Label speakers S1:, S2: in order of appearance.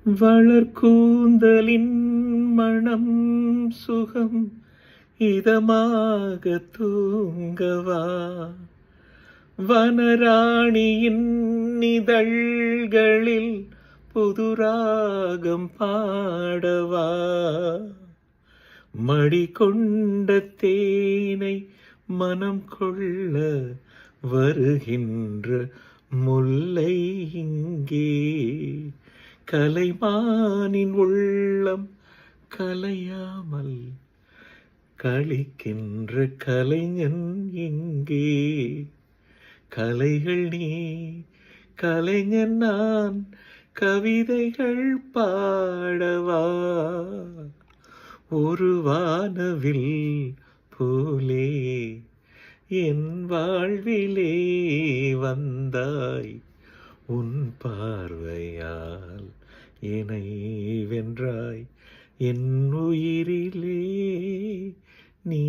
S1: வளர்கூந்தலின் மணம் சுகம் இதமாக தூங்கவா, வனராணியின் இதழ்களில் புதுராகம் பாடவா, மடி கொண்ட தேனை மனம் கொள்ள வருகின்ற முல்லை இங்கே, கலைமானின் உள்ளம் கலையாமல் களிக்கின்ற கலைஞன் இங்கே. கலைகள் நீ, கலைஞன் நான், கவிதைகள் பாடவா, ஒரு வானவில் போலே என் வாழ்விலே வந்தாய், உன் பார்வையால் என்னை வென்றாய், என் உயிரிலே நீ